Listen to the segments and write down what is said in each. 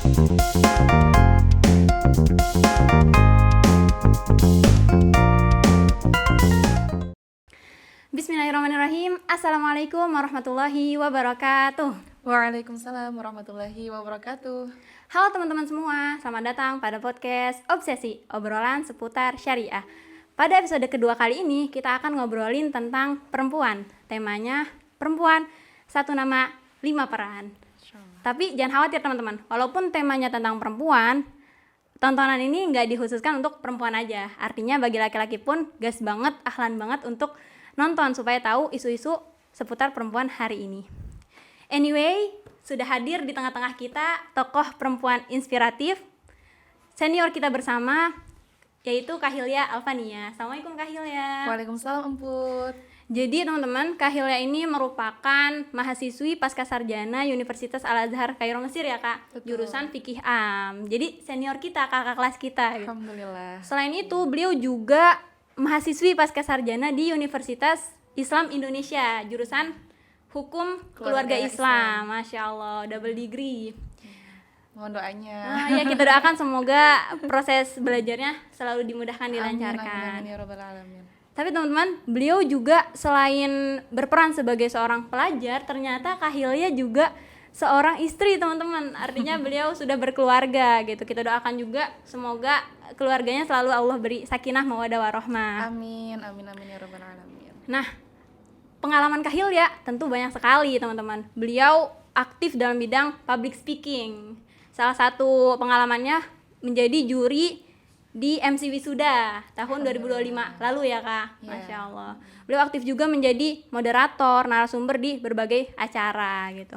Bismillahirrahmanirrahim. Assalamualaikum warahmatullahi wabarakatuh. Waalaikumsalam warahmatullahi wabarakatuh. Halo teman-teman semua, selamat datang pada podcast Obsesi, obrolan seputar syariah. Pada episode kedua kali ini, kita akan ngobrolin tentang perempuan. Temanya perempuan, satu nama, 5 peran. Tapi jangan khawatir teman-teman, walaupun temanya tentang perempuan, tontonan ini nggak dikhususkan untuk perempuan aja. Artinya bagi laki-laki pun gas banget, ahlan banget untuk nonton supaya tahu isu-isu seputar perempuan hari ini. Anyway, sudah hadir di tengah-tengah kita tokoh perempuan inspiratif senior kita bersama, yaitu Kak Hilya Alfania. Assalamualaikum Kak Hilya. Waalaikumsalam Emput. Jadi teman-teman, Kak Hilya ini merupakan mahasiswi Pascasarjana Universitas Al-Azhar Kairo Mesir ya Kak. Betul. Jurusan Fikih Am. Jadi senior kita, kakak kelas kita gitu. Alhamdulillah. Selain itu, beliau juga mahasiswi Pascasarjana di Universitas Islam Indonesia, jurusan Hukum Keluarga Islam. Masya Allah, double degree. Mohon doanya. Nah, ya kita doakan semoga proses belajarnya selalu dimudahkan, dilancarkan. Amin ya rabbal alamin. Tapi teman-teman, beliau juga selain berperan sebagai seorang pelajar, ternyata Kak Hilya juga seorang istri teman-teman. Artinya beliau sudah berkeluarga gitu. Kita doakan juga semoga keluarganya selalu Allah beri sakinah mawaddah warahmah. Amin ya rabbal alamin. Nah, pengalaman Kak Hilya tentu banyak sekali teman-teman. Beliau aktif dalam bidang public speaking. Salah satu pengalamannya menjadi juri di MC Wisuda tahun 2025 lalu ya Kak. Masya Allah. Beliau aktif juga menjadi moderator, narasumber di berbagai acara gitu.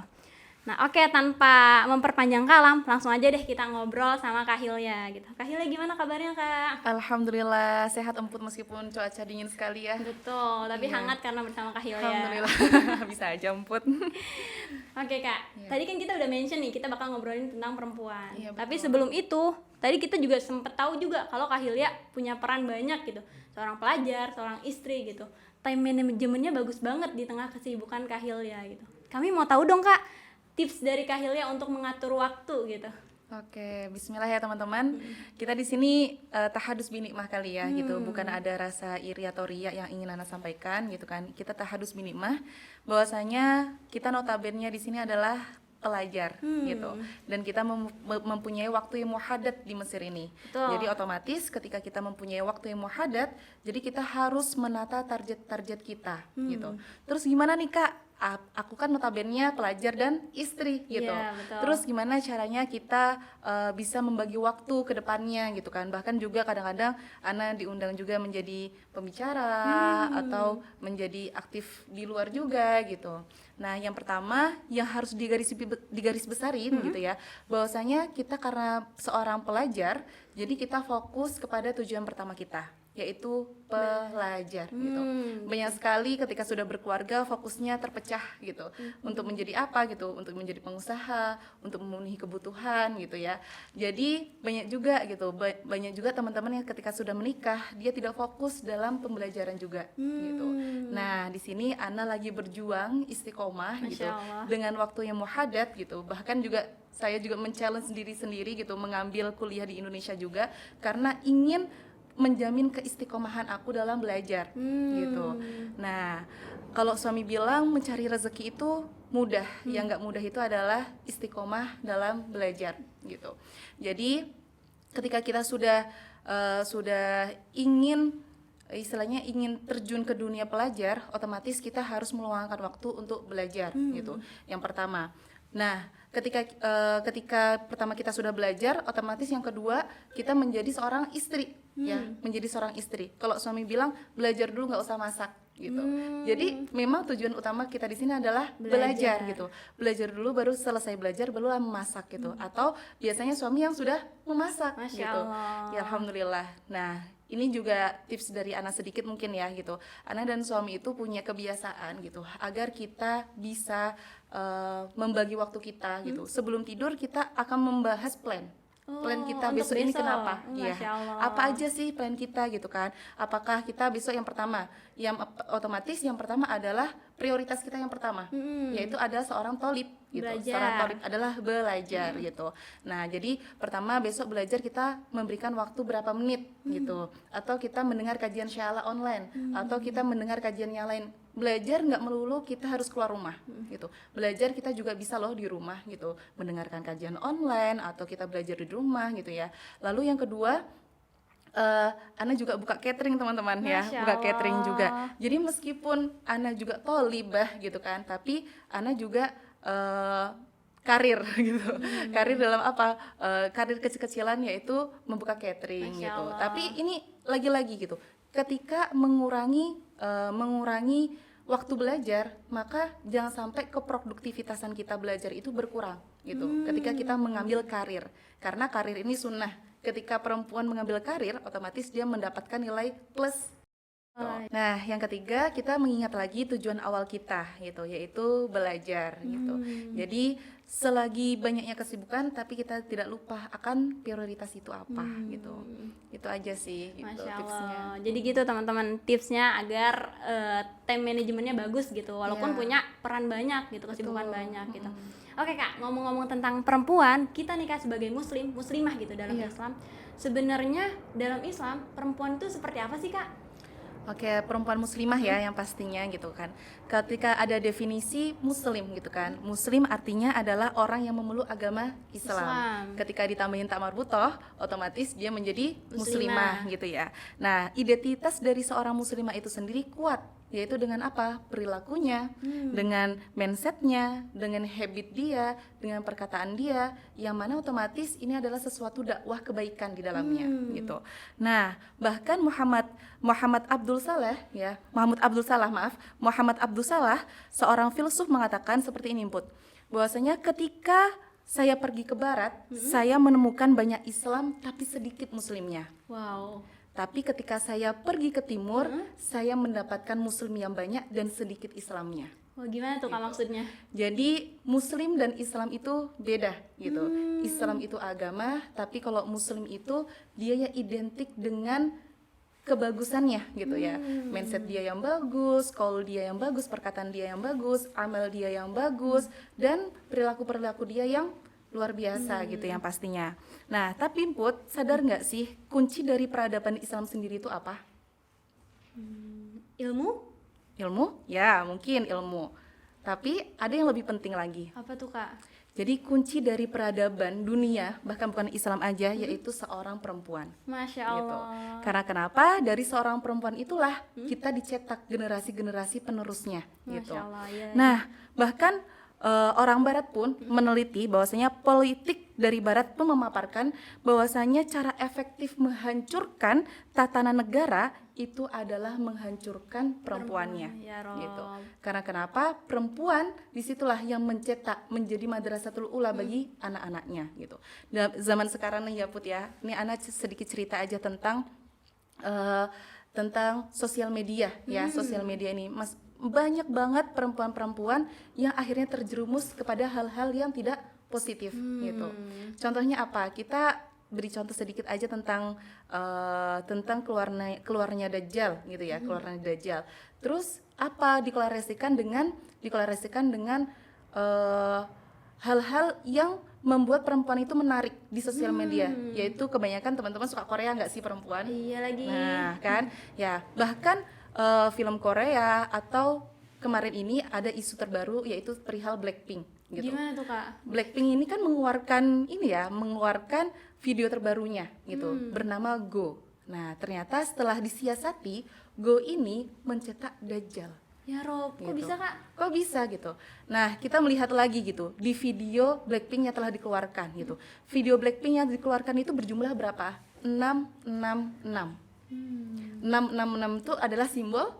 Nah oke, tanpa memperpanjang kalam, langsung aja deh kita ngobrol sama Kak Hilya gitu. Kak Hilya gimana kabarnya Kak? Alhamdulillah sehat Emput meskipun cuaca dingin sekali ya. Betul, tapi hangat karena bersama Kak Hilya. Alhamdulillah. Bisa aja Emput. Oke Kak, tadi kan kita udah mention nih, kita bakal ngobrolin tentang perempuan. Iya, Tapi sebelum itu, tadi kita juga sempet tahu juga kalau Kak Hilya punya peran banyak gitu. Seorang pelajar, seorang istri gitu. Time manajemennya bagus banget di tengah kesibukan Kak Hilya gitu. Kami mau tahu dong Kak, tips dari Kak Hilya untuk mengatur waktu gitu. Oke, bismillah ya teman-teman. Kita di sini tahadus binikmah kali ya gitu. Bukan ada rasa iri atau riya yang ingin Ana sampaikan gitu kan. Kita tahadus binikmah bahwasanya kita notabene di sini adalah pelajar gitu. Dan kita mempunyai waktu yang muhadat di Mesir ini. Betul. Jadi otomatis ketika kita mempunyai waktu yang muhadat, jadi kita harus menata target-target kita gitu. Terus gimana nih Kak? Aku kan notabene pelajar dan istri gitu. Iya, betul. Terus gimana caranya kita bisa membagi waktu ke depannya gitu kan. Bahkan juga kadang-kadang Ana diundang juga menjadi pembicara atau menjadi aktif di luar juga gitu. Nah, yang pertama yang harus digaris besarin gitu ya, bahwasanya kita karena seorang pelajar, jadi kita fokus kepada tujuan pertama kita, yaitu pelajar gitu. Banyak sekali ketika sudah berkeluarga fokusnya terpecah gitu. Untuk menjadi apa gitu? Untuk menjadi pengusaha, untuk memenuhi kebutuhan gitu ya. Jadi banyak juga gitu. Banyak juga teman-teman yang ketika sudah menikah dia tidak fokus dalam pembelajaran juga gitu. Nah, di sini Ana lagi berjuang istiqomah gitu Allah. dengan waktu yang muhadat gitu. Bahkan juga saya juga men-challenge diri sendiri gitu mengambil kuliah di Indonesia juga karena ingin menjamin keistiqomahan aku dalam belajar gitu. Nah, kalau suami bilang mencari rezeki itu mudah, yang nggak mudah itu adalah istiqomah dalam belajar gitu. Jadi ketika kita sudah ingin istilahnya ingin terjun ke dunia pelajar, otomatis kita harus meluangkan waktu untuk belajar gitu. Yang pertama. Nah, ketika pertama kita sudah belajar, otomatis yang kedua kita menjadi seorang istri ya, menjadi seorang istri. Kalau suami bilang belajar dulu nggak usah masak gitu. Jadi memang tujuan utama kita di sini adalah belajar gitu. Belajar dulu baru selesai belajar barulah memasak gitu. Atau biasanya suami yang sudah memasak Masya gitu. Allah. Ya alhamdulillah. Nah, ini juga tips dari Ana sedikit mungkin ya gitu. Ana dan suami itu punya kebiasaan gitu agar kita bisa membagi waktu kita gitu. Sebelum tidur kita akan membahas plan kita untuk besok ini besok. kenapa? Iya. Masya Allah. Apa aja sih plan kita gitu kan? Apakah kita besok yang pertama? Yang otomatis yang pertama adalah prioritas kita yang pertama, yaitu adalah seorang tolib gitu. Belajar. Seorang tolib adalah belajar gitu. Nah, jadi pertama besok belajar kita memberikan waktu berapa menit gitu, atau kita mendengar kajian syala online, atau kita mendengar kajian yang lain. Belajar nggak melulu kita harus keluar rumah gitu. Belajar kita juga bisa loh di rumah gitu, mendengarkan kajian online atau kita belajar di rumah gitu ya. Lalu yang kedua, Ana juga buka catering teman-teman ya, Masya buka catering Allah. juga. Jadi meskipun Ana juga tolibah gitu kan, tapi Ana juga karir gitu. Karir dalam apa? Karir kecil-kecilan yaitu membuka catering Masya gitu. Allah. Tapi ini lagi-lagi gitu. Ketika mengurangi waktu belajar, maka jangan sampai keproduktivitasan kita belajar itu berkurang gitu. Ketika kita mengambil karir, karena karir ini sunnah. Ketika perempuan mengambil karir, otomatis dia mendapatkan nilai plus. Nah, yang ketiga kita mengingat lagi tujuan awal kita gitu, yaitu belajar gitu. Jadi selagi banyaknya kesibukan, tapi kita tidak lupa akan prioritas itu apa gitu. Itu aja sih gitu Masya tipsnya. Allah. Jadi gitu teman-teman tipsnya agar time manajemennya bagus gitu, walaupun Iya. punya peran banyak gitu, kesibukan Betul. banyak gitu. Oke Kak, ngomong-ngomong tentang perempuan, kita nih Kak sebagai muslimah gitu dalam Iya. Islam. Sebenarnya dalam Islam perempuan itu seperti apa sih Kak? Oke, perempuan muslimah ya yang pastinya gitu kan. Ketika ada definisi muslim gitu kan. Muslim artinya adalah orang yang memeluk agama Islam. Ketika ditambahin tak marbutoh, otomatis dia menjadi muslimah gitu ya. Nah, identitas dari seorang muslimah itu sendiri kuat, yaitu dengan apa? Perilakunya, dengan mindsetnya, dengan habit dia, dengan perkataan dia, yang mana otomatis ini adalah sesuatu dakwah kebaikan di dalamnya gitu. Nah, bahkan Muhammad Abdul Salah ya, Muhammad Abdul Salah, seorang filsuf mengatakan seperti ini Put, bahwasanya ketika saya pergi ke barat, saya menemukan banyak Islam tapi sedikit muslimnya. Wow. Tapi ketika saya pergi ke timur, saya mendapatkan muslim yang banyak dan sedikit Islamnya. Wah, gimana tuh Kak maksudnya? Jadi muslim dan Islam itu beda gitu. Islam itu agama, tapi kalau muslim itu dia ya identik dengan kebagusannya gitu ya. Mindset dia yang bagus, qaul dia yang bagus, perkataan dia yang bagus, amal dia yang bagus, dan perilaku-perilaku dia yang luar biasa gitu yang pastinya. Nah, tapi Put, sadar nggak sih kunci dari peradaban Islam sendiri itu apa? Ilmu? Ilmu? Ya, mungkin ilmu. Tapi ada yang lebih penting lagi. Apa tuh Kak? Jadi kunci dari peradaban dunia, bahkan bukan Islam aja, yaitu seorang perempuan. Masya Gitu. Allah. Karena kenapa? Dari seorang perempuan itulah kita dicetak generasi-generasi penerusnya. Gitu. Masya Allah, ya. Nah, bahkan orang Barat pun meneliti bahwasanya politik dari Barat pun memaparkan bahwasanya cara efektif menghancurkan tatanan negara itu adalah menghancurkan perempuannya. Ya Rob. Gitu. Karena kenapa? Perempuan disitulah yang mencetak menjadi madrasatul ula bagi anak-anaknya gitu. Dalam zaman sekarang nih ya Put ya, ini anak sedikit cerita aja tentang sosial media ya. Sosial media ini banyak banget perempuan-perempuan yang akhirnya terjerumus kepada hal-hal yang tidak positif gitu. Contohnya apa? Kita beri contoh sedikit aja tentang keluarnya Dajjal gitu ya, keluarnya Dajjal. Terus apa diklarasikan dengan hal-hal yang membuat perempuan itu menarik di sosial media, yaitu kebanyakan teman-teman suka Korea nggak sih perempuan? Iya lagi. Nah kan, ya bahkan film Korea atau kemarin ini ada isu terbaru yaitu perihal Blackpink gitu. Gimana tuh Kak? Blackpink ini kan mengeluarkan video terbarunya gitu, bernama Go. Nah ternyata setelah disiasati, Go ini mencetak Dajjal. Ya Rob, kok Gitu. bisa Kak? Kok bisa gitu? Nah kita melihat lagi gitu di video Blackpink yang telah dikeluarkan gitu. Video Blackpink yang dikeluarkan itu berjumlah berapa? 666. 666 itu adalah simbol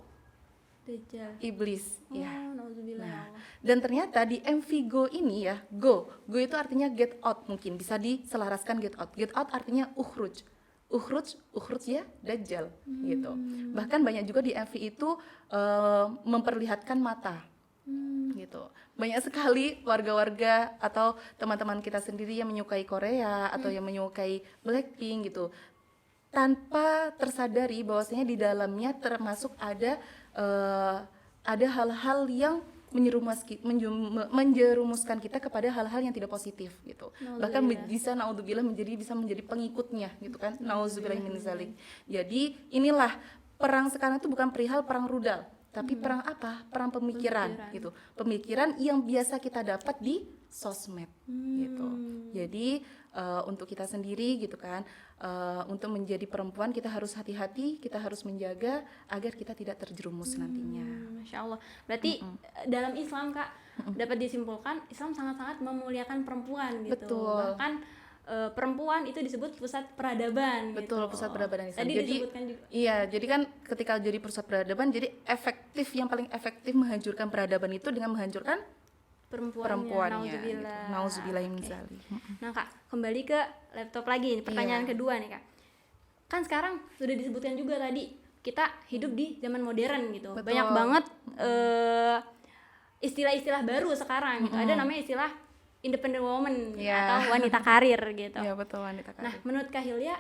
Dajjal. iblis ya. Nauzubillah. Nah, dan ternyata di MV Go ini ya, Go itu artinya get out, mungkin bisa diselaraskan get out. Get out artinya ukhruj ya Dajjal gitu. Bahkan banyak juga di MV itu memperlihatkan mata gitu. Banyak sekali warga-warga atau teman-teman kita sendiri yang menyukai Korea atau yang menyukai Blackpink gitu, tanpa tersadari bahwasanya di dalamnya termasuk ada ada hal-hal yang menjerumuskan kita kepada hal-hal yang tidak positif gitu. Bahkan bisa naudzubillah bisa menjadi pengikutnya gitu kan. Nauzubillah min zalik. Jadi inilah perang sekarang itu bukan perihal perang rudal, tapi perang apa? Perang pemikiran gitu. Pemikiran yang biasa kita dapat di sosmed gitu. Jadi untuk kita sendiri gitu kan, untuk menjadi perempuan kita harus hati-hati, kita harus menjaga agar kita tidak terjerumus nantinya. Masya Allah. Berarti dalam Islam Kak dapat disimpulkan Islam sangat-sangat memuliakan perempuan gitu. Betul. Bahkan perempuan itu disebut pusat peradaban. Betul, gitu. pusat peradaban Islam. Tadi Jadi disebutkan juga. iya, jadi kan ketika jadi pusat peradaban, jadi yang paling efektif menghancurkan peradaban itu dengan menghancurkan perempuannya. Nauzubillah min zalik. Nah Kak, kembali ke laptop lagi. Pertanyaan kedua nih Kak. Kan sekarang sudah disebutkan juga tadi kita hidup di zaman modern gitu. Betul. Banyak banget istilah-istilah baru sekarang gitu. Ada namanya istilah independent woman atau wanita karir gitu. Iya, betul, wanita karir. Nah, menurut Kak Hilya,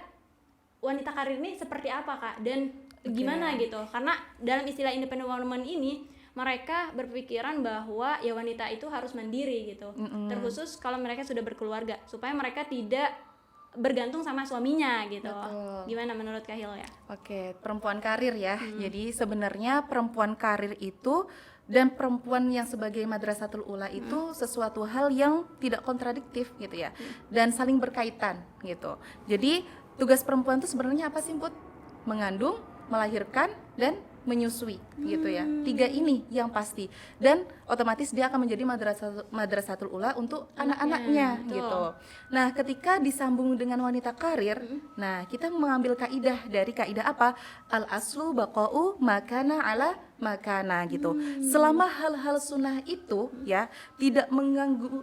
wanita karir ini seperti apa Kak? Dan gimana gitu? Karena dalam istilah independent woman ini mereka berpikiran bahwa ya wanita itu harus mandiri gitu. Terkhusus kalau mereka sudah berkeluarga supaya mereka tidak bergantung sama suaminya gitu. Betul. Gimana menurut Kak Hilya? Oke, perempuan karir ya. Jadi sebenarnya perempuan karir itu dan perempuan yang sebagai madrasatul ula itu sesuatu hal yang tidak kontradiktif gitu ya. Dan saling berkaitan gitu. Jadi tugas perempuan itu sebenarnya apa sih, Put? Mengandung, melahirkan, dan menyusui gitu ya. 3 ini yang pasti. Dan otomatis dia akan menjadi madrasatul ula untuk anak-anaknya gitu. Nah, ketika disambung dengan wanita karir, nah kita mengambil kaidah dari kaidah apa? Al aslu baqa'u makana ala makana gitu. Selama hal-hal sunnah itu ya tidak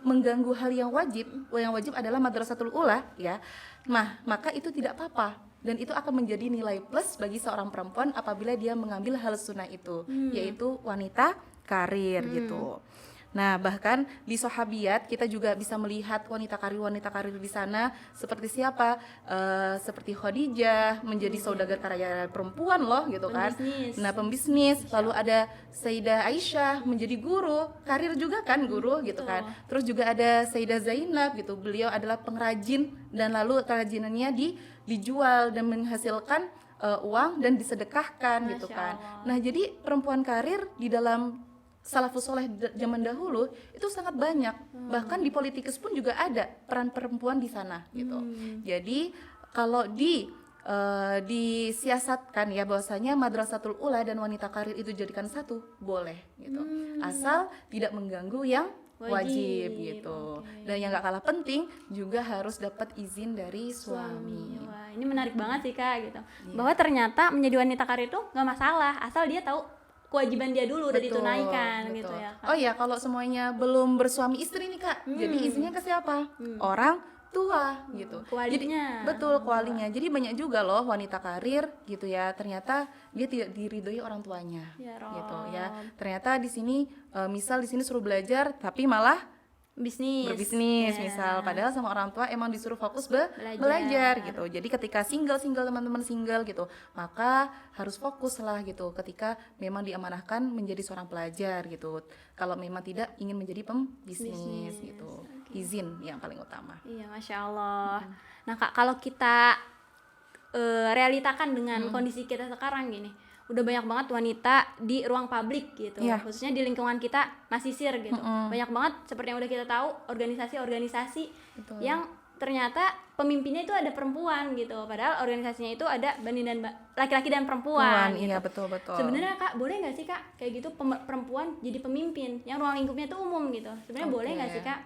mengganggu hal yang wajib adalah madrasatul ula ya. Nah, maka itu tidak apa-apa. Dan itu akan menjadi nilai plus bagi seorang perempuan apabila dia mengambil hal sunnah itu, yaitu wanita karir gitu. Nah, bahkan di sahabiyat kita juga bisa melihat wanita karir di sana seperti siapa? Seperti Khadijah menjadi saudagar kaya perempuan loh gitu kan. Nah, pembisnis. Lalu ada Sayyidah Aisyah menjadi guru, karir juga kan guru gitu kan. Terus juga ada Sayyidah Zainab gitu. Beliau adalah pengrajin dan lalu kerajinannya dijual dan menghasilkan uang dan disedekahkan gitu kan. Nah, jadi perempuan karir di dalam salafus soleh zaman dahulu itu sangat banyak. Bahkan di politikus pun juga ada peran perempuan di sana gitu. Jadi kalau disiasatkan ya bahwasanya madrasatul ula dan wanita karir itu jadikan satu, boleh gitu. Asal tidak mengganggu yang wajib gitu. Dan yang gak kalah penting juga harus dapat izin dari suami. Wah, ini menarik banget sih Kak gitu. Bahwa ternyata menjadi wanita karir itu gak masalah asal dia tahu kewajiban dia dulu udah ditunaikan gitu ya Kak. Oh ya, kalau semuanya belum bersuami istri nih Kak, jadi izinnya ke siapa? Orang tua gitu. Kualinya. Jadi, betul, kualinya. Jadi banyak juga loh wanita karir gitu ya. Ternyata dia tidak diridhoi orang tuanya. Ya gitu ya. Ternyata di sini misal di sini suruh belajar tapi malah berbisnis misal, padahal sama orang tua emang disuruh fokus belajar gitu. Jadi ketika single teman-teman single gitu, maka harus fokus lah gitu ketika memang diamanahkan menjadi seorang pelajar gitu. Kalau memang tidak ingin menjadi pembisnis gitu. Izin yang paling utama. Iya, Masya Allah. Nah Kak, kalau kita realitakan dengan kondisi kita sekarang gini, udah banyak banget wanita di ruang publik gitu, khususnya di lingkungan kita masisir gitu. Banyak banget seperti yang udah kita tahu organisasi-organisasi yang ternyata pemimpinnya itu ada perempuan gitu, padahal organisasinya itu ada laki-laki dan perempuan gitu. Iya, betul. Sebenarnya Kak, boleh nggak sih Kak kayak gitu perempuan jadi pemimpin yang ruang lingkupnya itu umum gitu? Sebenarnya boleh nggak sih Kak?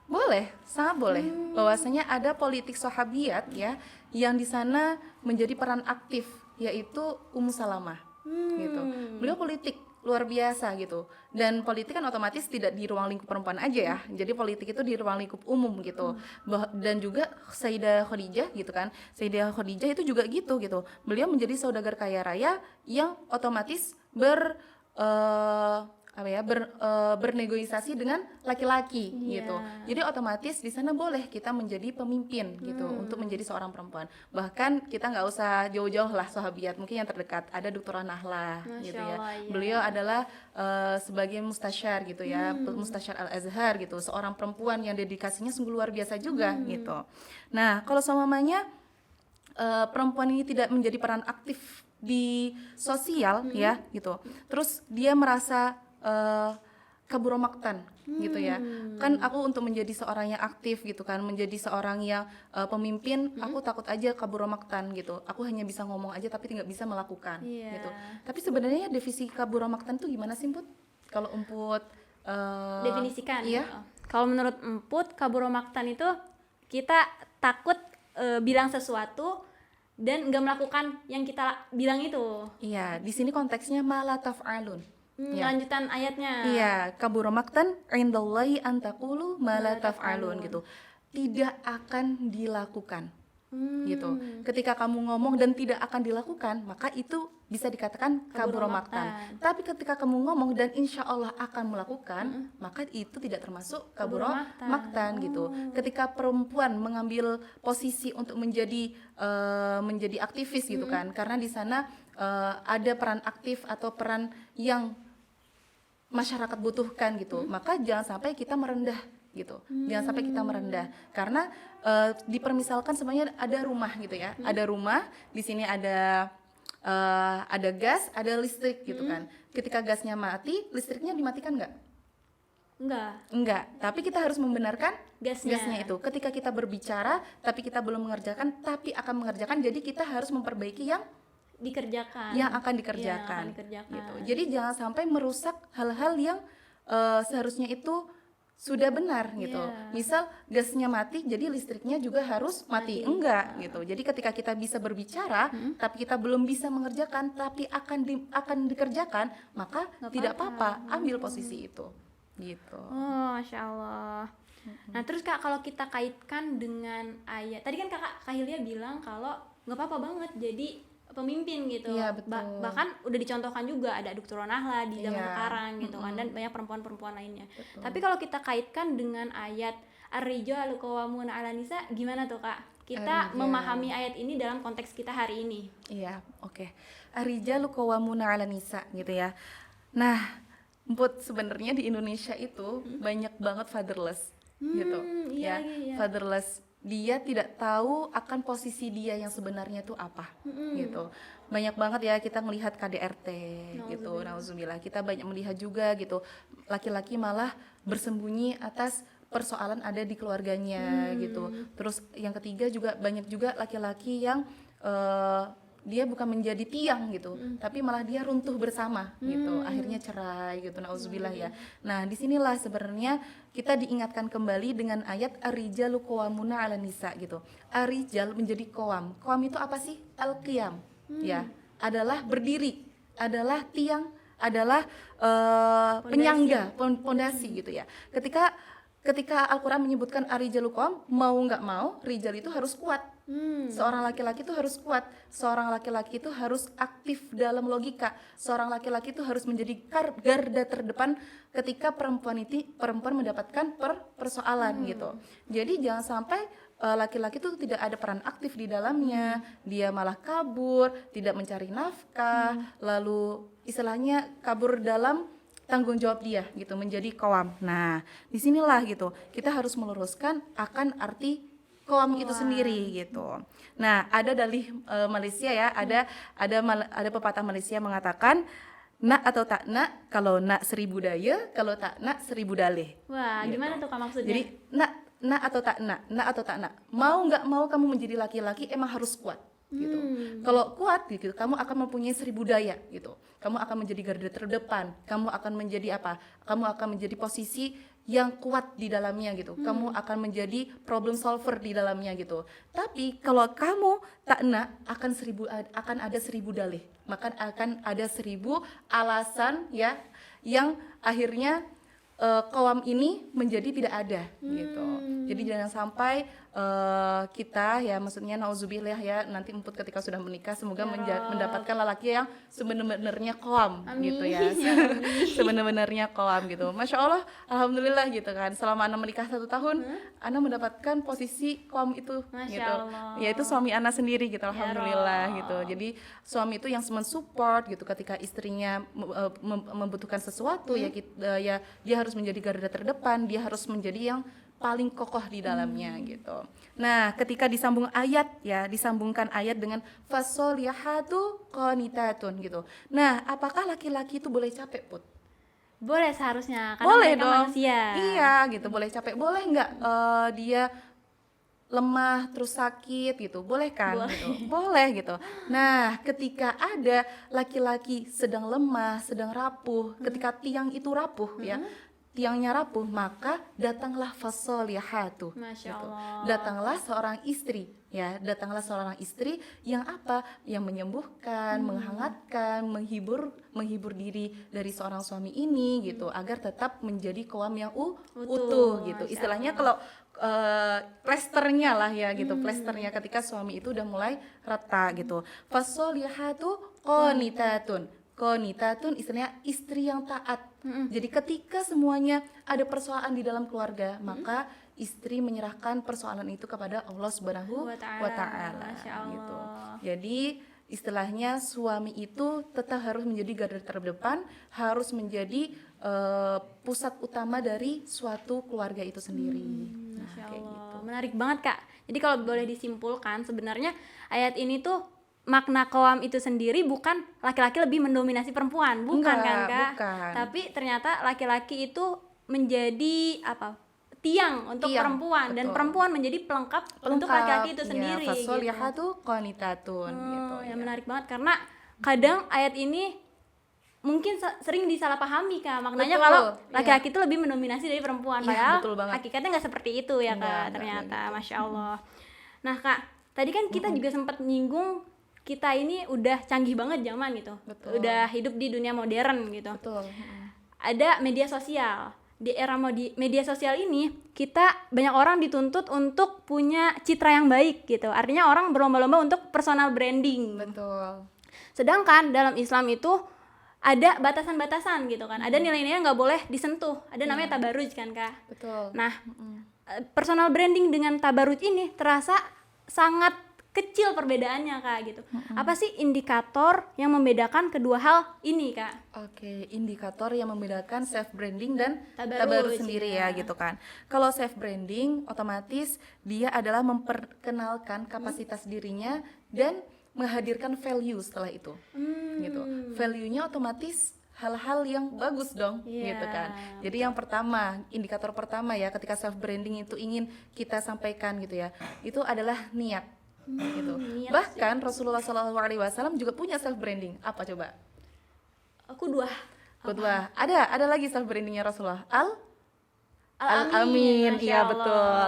Boleh, sangat boleh. Bahwasanya ada politik sahabiyat ya yang di sana menjadi peran aktif, yaitu Ummu Salamah. Gitu. Beliau politik luar biasa gitu. Dan politik kan otomatis tidak di ruang lingkup perempuan aja ya. Jadi politik itu di ruang lingkup umum gitu. Dan juga Sayyidah Khadijah gitu kan. Sayyidah Khadijah itu juga gitu. Beliau menjadi saudagar kaya raya yang otomatis bernegosiasi dengan laki-laki Iya. gitu. Jadi otomatis di sana boleh kita menjadi pemimpin gitu untuk menjadi seorang perempuan. Bahkan kita nggak usah jauh-jauh lah sahabiat, mungkin yang terdekat ada Dr. Nahlah gitu ya. Allah, iya. Beliau adalah sebagai mustasyar gitu ya, mustasyar Al-Azhar gitu, seorang perempuan yang dedikasinya sungguh luar biasa juga gitu. Nah, kalau seumpamanya perempuan ini tidak menjadi peran aktif di sosial ya gitu, terus dia merasa kaburomaktan gitu ya, kan aku untuk menjadi seorang yang aktif gitu kan, menjadi seorang yang pemimpin, aku takut aja kaburomaktan gitu, aku hanya bisa ngomong aja tapi tidak bisa melakukan Iya. gitu. Tapi sebenarnya definisi kaburomaktan tuh gimana sih, Put? Kalau Emput Definisikan. iya. Kalau menurut Emput, kaburomaktan itu kita takut bilang sesuatu dan nggak melakukan yang kita bilang itu. Iya, di sini konteksnya malah taf'alun. Ya. Lanjutan ayatnya. Iya, kaburomaktan indallahi antaqulu ma la taf'alun gitu. Tidak akan dilakukan. Gitu. Ketika kamu ngomong dan tidak akan dilakukan, maka itu bisa dikatakan kaburomaktan. Tapi ketika kamu ngomong dan insya Allah akan melakukan, maka itu tidak termasuk kaburomaktan gitu. Ketika perempuan mengambil posisi untuk menjadi aktivis gitu kan, karena di sana ada peran aktif atau peran yang masyarakat butuhkan gitu, maka jangan sampai kita merendah gitu, jangan sampai kita merendah, karena dipermisalkan sebenarnya ada rumah gitu ya, ada rumah di sini ada gas, ada listrik gitu kan. Ketika gasnya mati, listriknya dimatikan nggak? Enggak, tapi kita harus membenarkan gasnya itu. Ketika kita berbicara, tapi kita belum mengerjakan, tapi akan mengerjakan, jadi kita harus memperbaiki yang akan dikerjakan. Gitu. Jadi jangan sampai merusak hal-hal yang seharusnya itu sudah benar gitu. Misal gasnya mati, jadi listriknya juga harus mati. Enggak gitu. Jadi ketika kita bisa berbicara, tapi kita belum bisa mengerjakan, tapi akan dikerjakan, maka tidak apa-apa, ambil posisi itu. Gitu. Oh, Masya Allah. Nah terus Kak, kalau kita kaitkan dengan ayat, tadi kan Kak Hilya bilang kalau nggak apa-apa banget jadi pemimpin gitu. Iya, betul. Bahkan udah dicontohkan juga ada Dr. Nahlah di zaman Iya. sekarang gitu kan, dan banyak perempuan-perempuan lainnya. Betul. Tapi kalau kita kaitkan dengan ayat Ar-Rijalu Qawwamuna 'alan Nisa, gimana tuh Kak? Kita Ar-Rijal. memahami ayat ini dalam konteks kita hari ini. Iya, oke. Ar-rijalu qawwamuna 'alan nisa gitu ya. Nah, Emput, sebenarnya di Indonesia itu banyak banget fatherless gitu. Iya, Ya, iya. fatherless. Dia tidak tahu akan posisi dia yang sebenarnya itu apa gitu. Banyak banget ya kita melihat KDRT gitu. Nauzubillah. Kita banyak melihat juga gitu. Laki-laki malah bersembunyi atas persoalan ada di keluarganya gitu. Terus yang ketiga juga banyak juga laki-laki yang dia bukan menjadi tiang gitu, tapi malah dia runtuh bersama gitu, akhirnya cerai gitu, nauzubillah ya. Nah disinilah sebenarnya kita diingatkan kembali dengan ayat ar-rijalu qawwamuna 'alan nisa gitu. Ar-rijal menjadi qawam itu apa sih? Al-qiyam ya, adalah berdiri, adalah tiang, adalah penyangga, pondasi gitu ya. Ketika Al-Quran menyebutkan ar-rijalu qawam, mau nggak mau rijal itu harus kuat. Seorang laki-laki itu harus kuat, seorang laki-laki itu harus aktif dalam logika, seorang laki-laki itu harus menjadi garda terdepan ketika perempuan mendapatkan persoalan gitu. Jadi jangan sampai laki-laki itu tidak ada peran aktif di dalamnya, dia malah kabur, tidak mencari nafkah, lalu istilahnya kabur dalam tanggung jawab dia gitu, menjadi qawam. Nah disinilah gitu kita harus meluruskan akan arti qawam itu sendiri gitu. Nah ada dalih Malaysia ya, ada pepatah Malaysia mengatakan nak atau tak nak, kalau nak 1000 daya, kalau tak nak 1000 dalih. Wah, Gitu. gimana tuh Kak maksudnya? Jadi nak atau tak nak, mau nggak mau kamu menjadi laki-laki emang harus kuat gitu. Kalau kuat gitu, kamu akan mempunyai 1000 daya gitu. Kamu akan menjadi garda terdepan, kamu akan menjadi apa? Kamu akan menjadi posisi yang kuat di dalamnya gitu. Kamu akan menjadi problem solver di dalamnya gitu. Tapi kalau kamu tak nak, akan ada 1000 dalih. Maka akan ada 1000 alasan ya yang akhirnya qawam ini menjadi tidak ada gitu. Jadi jangan sampai kita ya, maksudnya nauzubillah ya, nanti emput ketika sudah menikah semoga mendapatkan lelaki yang sebenarnya qawam gitu ya. Sebenarnya qawam gitu. Masya Allah, alhamdulillah gitu kan. Selama Ana menikah 1 tahun, Ana mendapatkan posisi qawam itu Masya gitu. Allah. Yaitu suami Ana sendiri gitu, alhamdulillah Rob. gitu. Jadi suami itu yang mensupport gitu ketika istrinya membutuhkan sesuatu ya, ya dia harus menjadi garda terdepan, dia harus menjadi yang paling kokoh di dalamnya gitu. Nah, ketika disambungkan ayat dengan fasolihatu qanitatun gitu. Nah, apakah laki-laki itu boleh capek, Put? Boleh seharusnya, karena Boleh mereka dong. manusia. Iya, gitu. Boleh capek. Boleh nggak dia lemah terus sakit gitu? Boleh kan? Gitu. Boleh gitu. Nah, ketika ada laki-laki sedang lemah, sedang rapuh, ketika tiang itu rapuh ya, tiangnya rapuh, maka datanglah fasolihatu. Masya Gitu. Allah. Datanglah seorang istri ya, datanglah seorang istri yang apa? Yang menyembuhkan, menghangatkan, menghibur diri dari seorang suami ini gitu, agar tetap menjadi qawam yang utuh gitu. Masya Istilahnya kalau plesternya lah ya gitu, plesternya ketika suami itu udah mulai rata gitu. Fasolihatu qanitatun istilahnya istri yang taat. Jadi ketika semuanya ada persoalan di dalam keluarga, maka istri menyerahkan persoalan itu kepada Allah Subhanahu wa Ta'ala Masya Allah. gitu. Jadi istilahnya suami itu tetap harus menjadi garda terdepan, harus menjadi pusat utama dari suatu keluarga itu sendiri. Nah, Masya kayak Allah. gitu. Menarik banget, Kak. Jadi kalau boleh disimpulkan, sebenarnya ayat ini tuh makna qawam itu sendiri bukan laki-laki lebih mendominasi perempuan, bukan Enggak, kan, Kak? bukan. Tapi ternyata laki-laki itu menjadi apa? Tiang untuk Tiang, perempuan, dan betul. perempuan menjadi pelengkap untuk laki-laki itu sendiri. Ya, gitu. fasolihatu qanitatun gitu. Ya, Ya. menarik banget karena kadang ayat ini mungkin sering disalahpahami, Kak. Maknanya Betul, kalau iya. laki-laki itu lebih mendominasi dari perempuan, Iya, padahal betul banget. hakikatnya nggak seperti itu ya, Kak. Enggak Ternyata, gitu. Masya Allah. Nah, Kak, tadi kan kita juga sempat nyinggung kita ini udah canggih banget zaman gitu, Betul. udah hidup di dunia modern gitu. Betul. Ada media sosial. Di era media sosial ini kita banyak orang dituntut untuk punya citra yang baik gitu. Artinya orang berlomba-lomba untuk personal branding. Betul. Sedangkan dalam Islam itu ada batasan-batasan gitu kan. Ada nilai-nilai yang nggak boleh disentuh. Ada namanya tabarruj kan, Kak. Betul. Nah, personal branding dengan tabarruj ini terasa sangat kecil perbedaannya, Kak, gitu. Apa sih indikator yang membedakan kedua hal ini, Kak? Oke, indikator yang membedakan self branding dan Tabarruj, tabarruj sendiri ya. ya gitu kan. Kalau self branding otomatis dia adalah memperkenalkan kapasitas dirinya dan menghadirkan value setelah itu. Gitu. Value-nya otomatis hal-hal yang bagus dong, Iya, gitu kan. Jadi yang pertama, indikator pertama ya ketika self branding itu ingin kita sampaikan gitu ya, itu adalah niat. Gitu. niat Bahkan Rasulullah SAW juga punya self branding. Apa coba? Aku dua. Kedua, ada lagi self brandingnya Rasulullah. Al-Amin, Al-Amin, Masya iya Allah. betul.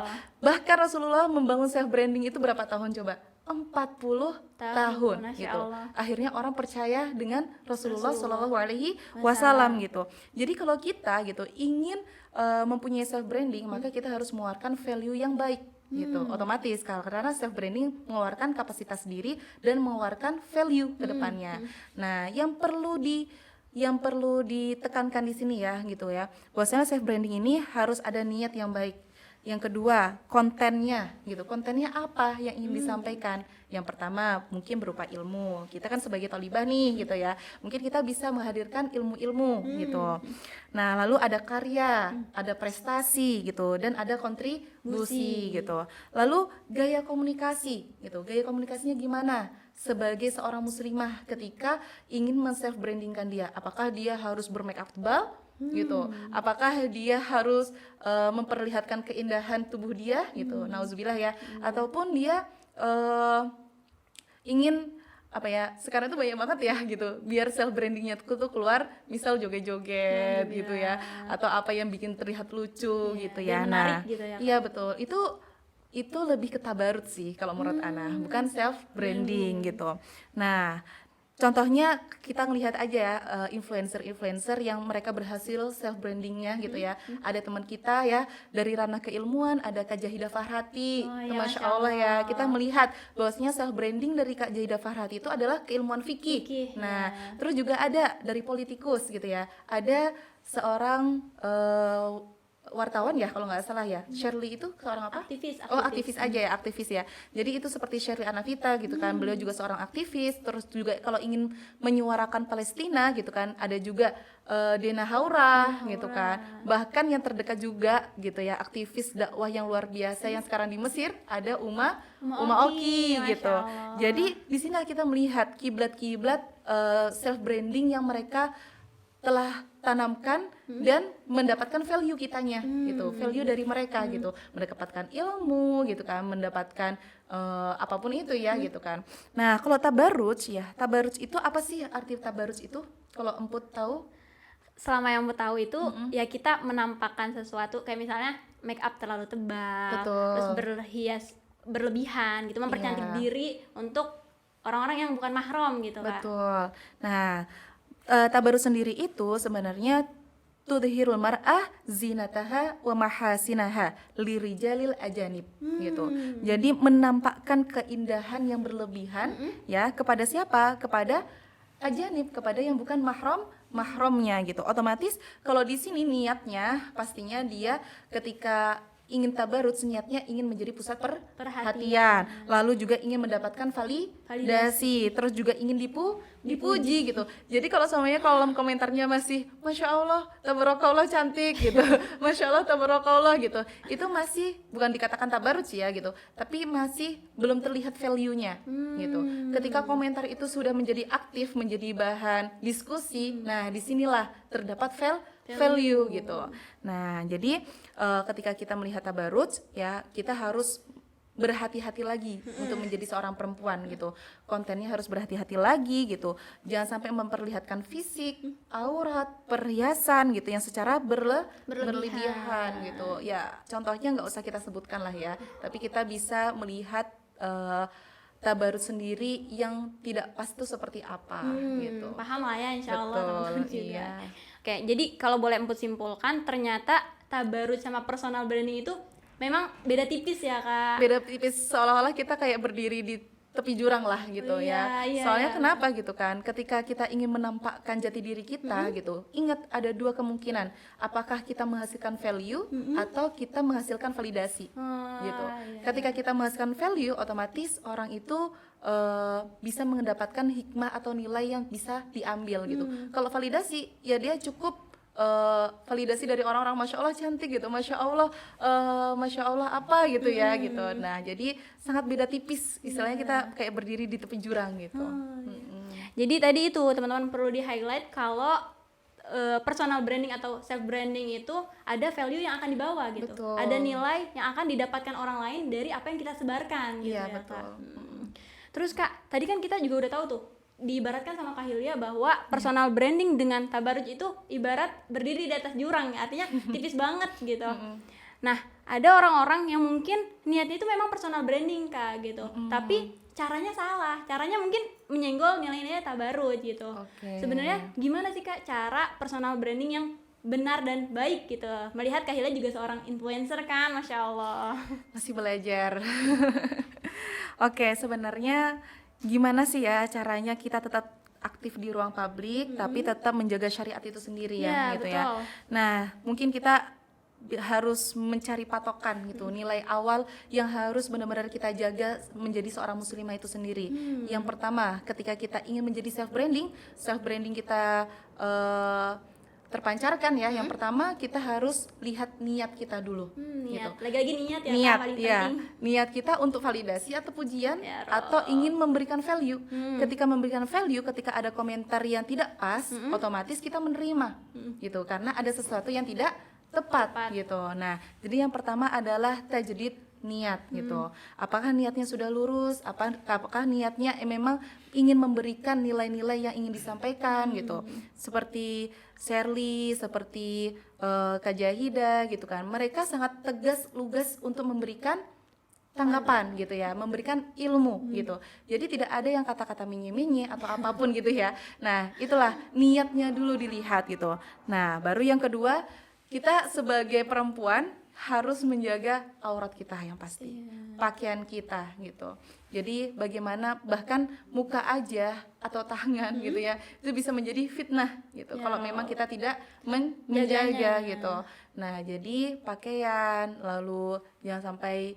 Bahkan Rasulullah membangun self branding itu berapa tahun coba? 40 tahun Masya gitu. Allah. Akhirnya orang percaya dengan Rasulullah Shallallahu Alaihi Wasallam gitu. Jadi kalau kita gitu ingin mempunyai self branding, maka kita harus mengeluarkan value yang baik gitu. Otomatis karena self branding mengeluarkan kapasitas diri dan mengeluarkan value ke depannya. Nah, yang perlu ditekankan di sini ya gitu ya. Bahwasanya self branding ini harus ada niat yang baik. Yang kedua, kontennya gitu. Kontennya apa yang ingin disampaikan? Yang pertama, mungkin berupa ilmu. Kita kan sebagai thalibah nih gitu ya. Mungkin kita bisa menghadirkan ilmu-ilmu gitu. Nah, lalu ada karya, ada prestasi gitu, dan ada kontribusi gitu. Lalu gaya komunikasi gitu. Gaya komunikasinya gimana? Sebagai seorang muslimah ketika ingin men-self brandingkan dia, apakah dia harus bermake up tebal gitu, apakah dia harus memperlihatkan keindahan tubuh dia gitu, nauzubillah ya, ataupun dia ingin apa ya, sekarang tuh banyak banget ya gitu, biar self brandingnya tuh keluar, misal joget-joget gitu ya, atau apa yang bikin terlihat lucu gitu ya. biar menarik gitu ya, Iya betul, itu lebih ke tabarut sih kalau menurut Ana, bukan self branding gitu. Nah, Contohnya kita ngelihat aja ya, influencer-influencer yang mereka berhasil self brandingnya gitu ya. Ada teman kita ya dari ranah keilmuan, ada Kak Jahidah Farhati. Oh, iya, Masya Masya Allah ya, Allah. kita melihat bahwasanya self branding dari Kak Jahidah Farhati itu adalah keilmuan fikih. Fikih, Nah, ya. terus juga ada dari politikus gitu ya. Ada seorang wartawan ya kalau nggak salah ya, Shirley itu seorang apa? Aktivis, Oh, aktivis aja ya, aktivis ya. Jadi itu seperti Shirley Anavita gitu kan, beliau Hmm. juga seorang aktivis. Terus juga kalau ingin menyuarakan Palestina gitu kan, ada juga Dena Haura gitu kan. Bahkan yang terdekat juga gitu ya, aktivis dakwah yang luar biasa yang sekarang di Mesir, ada Uma Oki Masya gitu. Allah. Jadi di sini kita melihat kiblat-kiblat self branding yang mereka telah tanamkan dan mendapatkan value kitanya gitu, value dari mereka gitu, mendapatkan ilmu gitu kan, mendapatkan apapun itu ya gitu kan. Nah kalau tabaruj ya, tabaruj itu apa sih arti tabaruj itu? Kalau Emput tahu? Selama yang tahu itu ya kita menampakkan sesuatu kayak misalnya make up terlalu tebal, Betul. terus berhias berlebihan gitu, mempercantik Iya. diri untuk orang-orang yang bukan mahram gitu Kak. Betul. Nah, tabarruj sendiri itu sebenarnya tudhirul mar'ah zinataha wa mahasinaha lirijalil ajanib gitu. Jadi menampakkan keindahan yang berlebihan ya kepada siapa? Kepada ajanib, kepada yang bukan mahramnya gitu. Otomatis kalau di sini niatnya pastinya dia ketika ingin tabarruj, niatnya ingin menjadi pusat perhatian, lalu juga ingin mendapatkan validasi, terus juga ingin dipuji gitu. Jadi kalau semuanya kolom komentarnya masih Masya Allah, tabarakallah cantik gitu, Masya Allah, tabarakallah gitu, itu masih bukan dikatakan tabarruj ya gitu, tapi masih belum terlihat value-nya gitu. Ketika komentar itu sudah menjadi aktif, menjadi bahan diskusi, nah disinilah terdapat value gitu. Nah, jadi ketika kita melihat tabarruj ya, kita harus berhati-hati lagi untuk menjadi seorang perempuan gitu. Kontennya harus berhati-hati lagi gitu. Jangan sampai memperlihatkan fisik, aurat, perhiasan gitu yang secara berlebihan gitu. Ya, contohnya nggak usah kita sebutkan lah ya. Tapi kita bisa melihat tabarruj sendiri yang tidak pas itu seperti apa gitu. Paham lah ya insya Allah Betul, teman-teman juga. iya. Oke, jadi kalau boleh Emput simpulkan, ternyata tabarruj sama personal branding itu memang beda tipis ya Kak. Beda tipis, seolah-olah kita kayak berdiri di tepi jurang lah gitu ya. Iya, Soalnya iya. kenapa gitu kan? Ketika kita ingin menampakkan jati diri kita gitu, ingat ada dua kemungkinan. Apakah kita menghasilkan value atau kita menghasilkan validasi gitu. Iya. Ketika kita menghasilkan value, otomatis orang itu bisa mendapatkan hikmah atau nilai yang bisa diambil gitu. Kalau validasi ya dia cukup validasi dari orang-orang Masya Allah cantik gitu, Masya Allah apa gitu ya gitu. Nah jadi sangat beda tipis, istilahnya kita kayak berdiri di tepi jurang gitu. Jadi tadi itu teman-teman perlu di highlight kalau personal branding atau self branding itu ada value yang akan dibawa gitu. Betul. Ada nilai yang akan didapatkan orang lain dari apa yang kita sebarkan gitu Iya, ya betul. Kak. Terus Kak, tadi kan kita juga udah tahu tuh, diibaratkan sama Kak Hilya bahwa personal branding dengan tabarruj itu ibarat berdiri di atas jurang, artinya tipis banget gitu. Nah, ada orang-orang yang mungkin niatnya itu memang personal branding Kak gitu, tapi caranya salah, caranya mungkin menyenggol nilai-nilai tabarruj gitu. Oke. Sebenarnya gimana sih Kak cara personal branding yang benar dan baik gitu? Melihat Kak Hilya juga seorang influencer kan, Masya Allah. Masih belajar. Oke, sebenarnya gimana sih ya caranya kita tetap aktif di ruang publik tapi tetap menjaga syariat itu sendiri ya Ya, gitu betul. ya. Nah, mungkin kita harus mencari patokan gitu, nilai awal yang harus benar-benar kita jaga menjadi seorang muslimah itu sendiri. Yang pertama, ketika kita ingin menjadi self branding kita terpancarkan ya. Yang pertama kita harus lihat niat kita dulu. Niat. Lagi-lagi niat ya Niat, Kak, paling ya. penting. Niat kita untuk validasi atau pujian Ya, atau ingin memberikan value. Ketika memberikan value, ketika ada komentar yang tidak pas, otomatis kita menerima gitu karena ada sesuatu yang tidak tepat gitu. Nah, jadi yang pertama adalah tajdid niat gitu. Apakah niatnya sudah lurus? Apakah niatnya memang ingin memberikan nilai-nilai yang ingin disampaikan gitu. Seperti Shirley, seperti Kak Jahidah gitu kan. Mereka sangat tegas, lugas untuk memberikan tanggapan gitu ya, memberikan ilmu gitu. Jadi tidak ada yang kata-kata menye-menye atau apapun gitu ya. Nah, itulah niatnya dulu dilihat gitu. Nah, baru yang kedua, kita sebagai perempuan harus menjaga aurat kita yang pasti, pakaian kita gitu. Jadi bagaimana bahkan muka aja atau tangan gitu ya, itu bisa menjadi fitnah gitu kalau memang kita tidak menjaga gitu. Nah, jadi pakaian lalu jangan sampai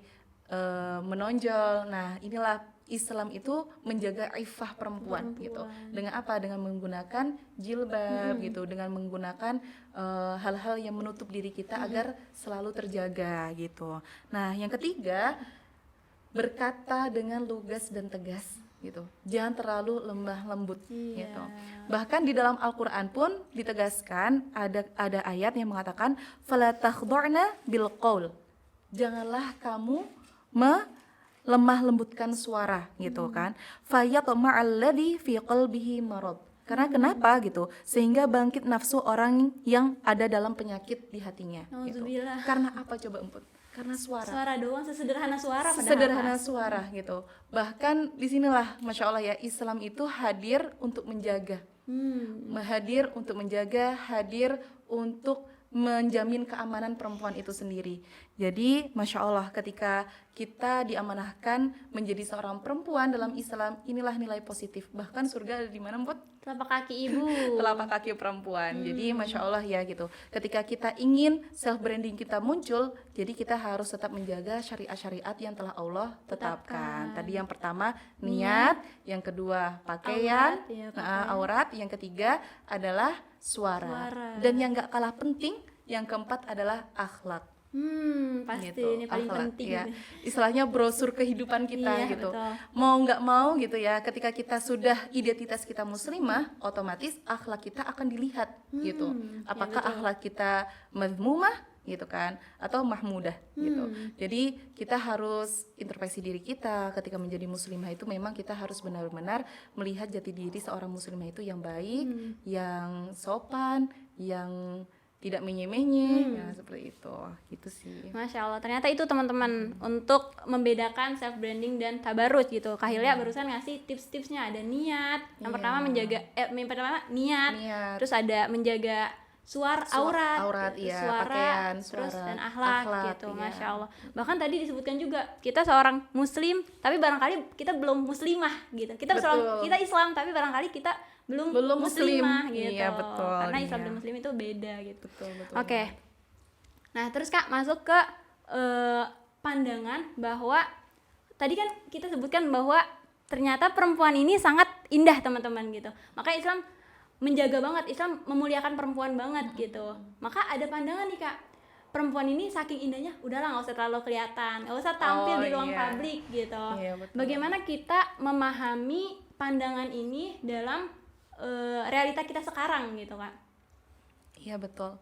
menonjol. Nah, inilah Islam itu menjaga iffah perempuan gitu. Dengan apa? Dengan menggunakan jilbab gitu, dengan menggunakan hal-hal yang menutup diri kita agar selalu terjaga gitu. Nah, yang ketiga, berkata dengan lugas dan tegas gitu. Jangan terlalu lemah lembut gitu. Bahkan di dalam Al-Qur'an pun ditegaskan ada ayat yang mengatakan fala takhdha'na bil qaul. Janganlah kamu lemah lembutkan suara gitu kan. Fayatma'alladzi fi qalbihi marad. Karena kenapa gitu? Sehingga bangkit nafsu orang yang ada dalam penyakit di hatinya gitu. Karena apa coba Emput? Karena suara doang, sesederhana suara, sederhana suara gitu. Bahkan disinilah Masya Allah ya, Islam itu hadir untuk menjaga, hadir untuk menjaga, hadir untuk menjamin keamanan perempuan itu sendiri. Jadi Masya Allah, ketika kita diamanahkan menjadi seorang perempuan dalam Islam, inilah nilai positif. Bahkan surga ada di mana, Mput? Telapak kaki ibu. Telapak kaki perempuan. Jadi Masya Allah ya gitu. Ketika kita ingin self branding kita muncul, jadi kita harus tetap menjaga syariat-syariat yang telah Allah tetapkan. Tadi yang pertama niat, yang kedua pakaian, aurat, yang ketiga adalah suara. Dan yang gak kalah penting, yang keempat adalah akhlak. Pasti gitu. ini paling Akhlak, penting ya. Istilahnya brosur kehidupan kita gitu. Betul. Mau nggak mau gitu ya, ketika kita sudah identitas kita muslimah, otomatis akhlak kita akan dilihat gitu. Apakah akhlak kita mazmumah gitu kan, atau mahmudah gitu. Jadi kita harus introspeksi diri kita ketika menjadi muslimah itu, memang kita harus benar-benar melihat jati diri seorang muslimah itu yang baik, yang sopan, yang tidak menye-menye, ya seperti itu, gitu sih. Masya Allah, ternyata itu teman-teman untuk membedakan self branding dan tabarruj gitu. Kak Hilya barusan ngasih tips-tipsnya, ada niat. Yang pertama menjaga, niat. Terus ada menjaga aurat, suara, pakaian, terus dan akhlak gitu. Iya. Masya Allah. Bahkan tadi disebutkan juga kita seorang muslim, tapi barangkali kita belum muslimah gitu. Kita Islam, tapi barangkali kita belum muslimah gitu. Iya, betul. Karena Islam dan muslim itu beda gitu. Betul. Oke. Nah, terus Kak masuk ke pandangan bahwa tadi kan kita sebutkan bahwa ternyata perempuan ini sangat indah teman-teman gitu. Maka Islam menjaga banget, Islam memuliakan perempuan banget gitu. Maka ada pandangan nih Kak, perempuan ini saking indahnya, udahlah nggak usah terlalu kelihatan, nggak usah tampil di ruang publik gitu. Bagaimana kita memahami pandangan ini dalam realita kita sekarang gitu Kak? Iya betul.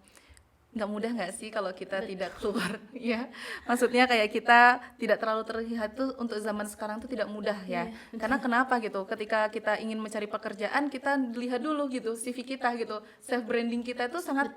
Nggak mudah nggak sih kalau kita tidak keluar ya, maksudnya kayak kita tidak terlalu terlihat tuh untuk zaman sekarang tuh tidak mudah ya. Karena kenapa gitu, ketika kita ingin mencari pekerjaan, kita lihat dulu gitu CV kita gitu, self branding kita itu sangat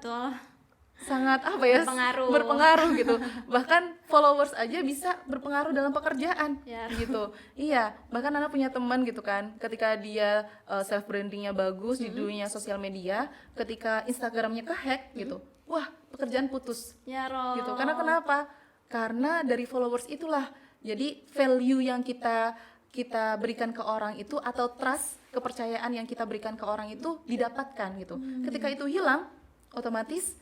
apa ya, berpengaruh gitu. Bahkan followers aja bisa berpengaruh dalam pekerjaan gitu. Iya, bahkan Ana punya teman gitu kan, ketika dia self brandingnya bagus di dunia sosial media, ketika Instagramnya kehack gitu, wah pekerjaan putus gitu. Karena kenapa? Karena dari followers itulah jadi value yang kita berikan ke orang itu, atau trust, kepercayaan yang kita berikan ke orang itu didapatkan gitu. Ketika itu hilang, otomatis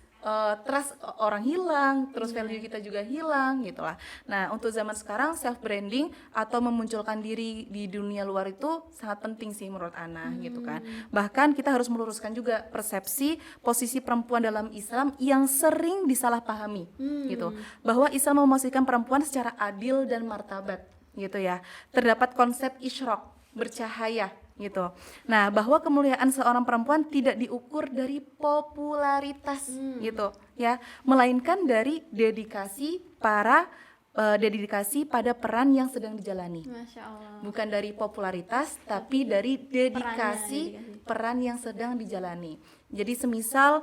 trust orang hilang, terus value kita juga hilang gitu lah. Nah, untuk zaman sekarang self branding atau memunculkan diri di dunia luar itu sangat penting sih menurut Ana gitu kan. Bahkan kita harus meluruskan juga persepsi posisi perempuan dalam Islam yang sering disalahpahami gitu. Bahwa Islam memposisikan perempuan secara adil dan martabat gitu ya. Terdapat konsep isyraq, bercahaya gitu. Nah, bahwa kemuliaan seorang perempuan tidak diukur dari popularitas gitu ya, melainkan dari dedikasi pada peran yang sedang dijalani. Masya Allah. Bukan dari popularitas, tapi dari dedikasi peran yang sedang dijalani. Jadi semisal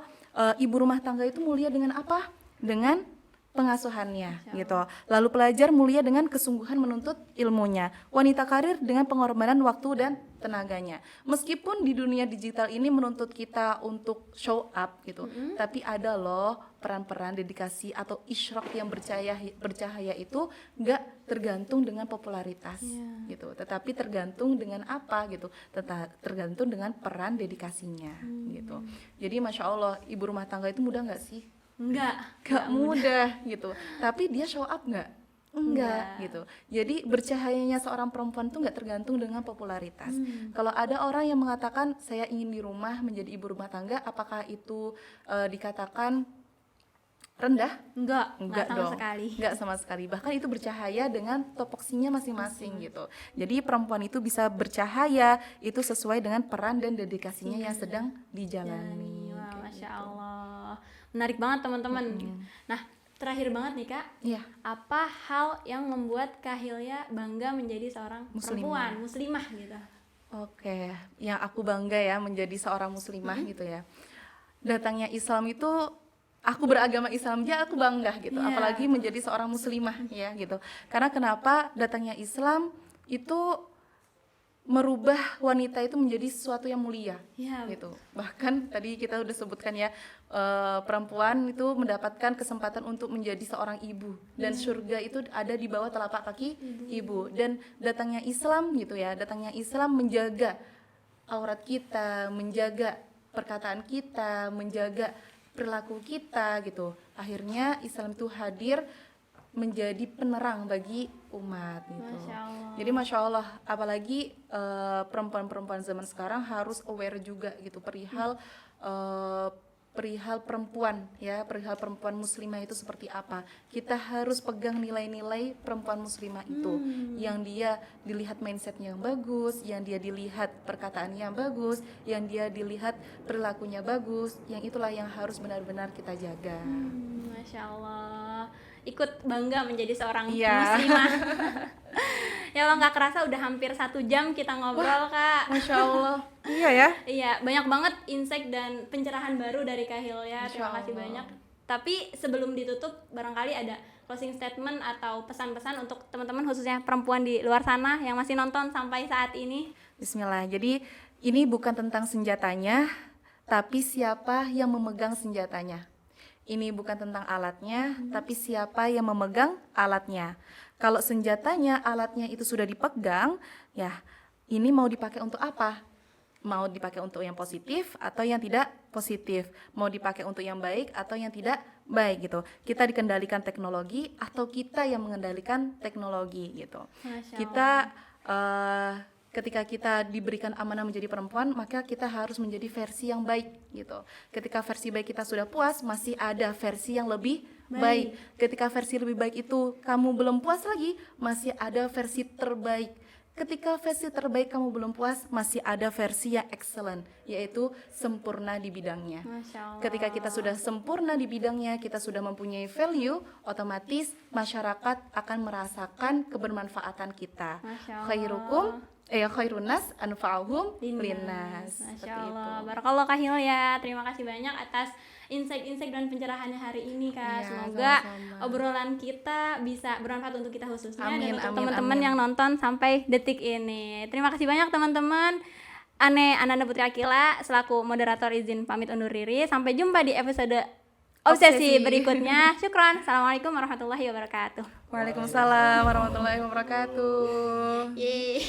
ibu rumah tangga itu mulia dengan apa? Dengan pengasuhannya gitu. Lalu pelajar mulia dengan kesungguhan menuntut ilmunya. Wanita karir dengan pengorbanan waktu dan tenaganya. Meskipun di dunia digital ini menuntut kita untuk show up gitu, tapi ada loh peran-peran dedikasi atau isyraq yang bercahaya itu nggak tergantung dengan popularitas gitu, tetapi tergantung dengan apa gitu, tergantung dengan peran dedikasinya gitu. Jadi masya Allah, ibu rumah tangga itu mudah nggak sih? Nggak mudah gitu, tapi dia show up nggak? Enggak gitu. Jadi bercahayanya seorang perempuan itu nggak tergantung dengan popularitas. Kalau ada orang yang mengatakan saya ingin di rumah menjadi ibu rumah tangga, apakah itu dikatakan rendah? Enggak sama dong. sekali. Enggak sama sekali. Bahkan itu bercahaya dengan topoksinya masing-masing gitu. Jadi perempuan itu bisa bercahaya itu sesuai dengan peran dan dedikasinya yang sedang dijalani. Wah, Kayak Masya gitu. Allah. Menarik banget teman-teman. Nah, terakhir banget nih Kak, Iya. apa hal yang membuat Kak Hilya bangga menjadi seorang perempuan muslimah gitu? Oke, yang aku bangga ya menjadi seorang muslimah gitu ya. Datangnya Islam itu, aku beragama Islam aja aku bangga gitu, apalagi menjadi seorang muslimah ya gitu. Karena kenapa datangnya Islam itu merubah wanita itu menjadi sesuatu yang mulia gitu. Bahkan tadi kita udah sebutkan ya, perempuan itu mendapatkan kesempatan untuk menjadi seorang ibu, dan surga itu ada di bawah telapak kaki ibu. Dan datangnya Islam gitu ya, datangnya Islam menjaga aurat kita, menjaga perkataan kita, menjaga perilaku kita gitu. Akhirnya Islam itu hadir menjadi penerang bagi umat gitu. Jadi masya Allah, apalagi perempuan-perempuan zaman sekarang harus aware juga gitu perihal perempuan ya, perihal perempuan muslimah itu seperti apa. Kita harus pegang nilai-nilai perempuan muslimah itu, yang dia dilihat mindsetnya yang bagus, yang dia dilihat perkataannya yang bagus, yang dia dilihat perilakunya bagus, yang itulah yang harus benar-benar kita jaga. Masya Allah, ikut bangga menjadi seorang muslimah. Ya Allah, nggak kerasa udah hampir 1 jam kita ngobrol. Kak, Masya Allah. Iya ya. Iya, banyak banget insight dan pencerahan baru dari Kak Hilya. Terima kasih banyak. Tapi sebelum ditutup, barangkali ada closing statement atau pesan-pesan untuk teman-teman khususnya perempuan di luar sana yang masih nonton sampai saat ini. Bismillah. Jadi ini bukan tentang senjatanya, tapi siapa yang memegang senjatanya. Ini bukan tentang alatnya, tapi siapa yang memegang alatnya. Kalau senjatanya, alatnya itu sudah dipegang, ya ini mau dipakai untuk apa? Mau dipakai untuk yang positif atau yang tidak positif? Mau dipakai untuk yang baik atau yang tidak baik gitu. Kita dikendalikan teknologi atau kita yang mengendalikan teknologi gitu. Kita ketika kita diberikan amanah menjadi perempuan, maka kita harus menjadi versi yang baik gitu. Ketika versi baik kita sudah puas, masih ada versi yang lebih baik. Ketika versi lebih baik itu kamu belum puas lagi, masih ada versi terbaik. Ketika versi terbaik kamu belum puas, masih ada versi yang excellent, yaitu sempurna di bidangnya. Ketika kita sudah sempurna di bidangnya, kita sudah mempunyai value, otomatis masyarakat akan merasakan kebermanfaatan kita. Khairun nas anfa'uhum linnas. Masya Allah, barakallah Kak Hilya. Terima kasih banyak atas insight-insight dan pencerahannya hari ini Kak. Semoga obrolan kita bisa bermanfaat untuk kita khususnya dan untuk teman-teman yang nonton sampai detik ini. Terima kasih banyak teman-teman. Ananda Putri Akila selaku moderator izin pamit undur diri. Sampai jumpa di episode Obsesi berikutnya. Syukran. Assalamualaikum warahmatullahi wabarakatuh. Waalaikumsalam warahmatullahi wabarakatuh. Yeay.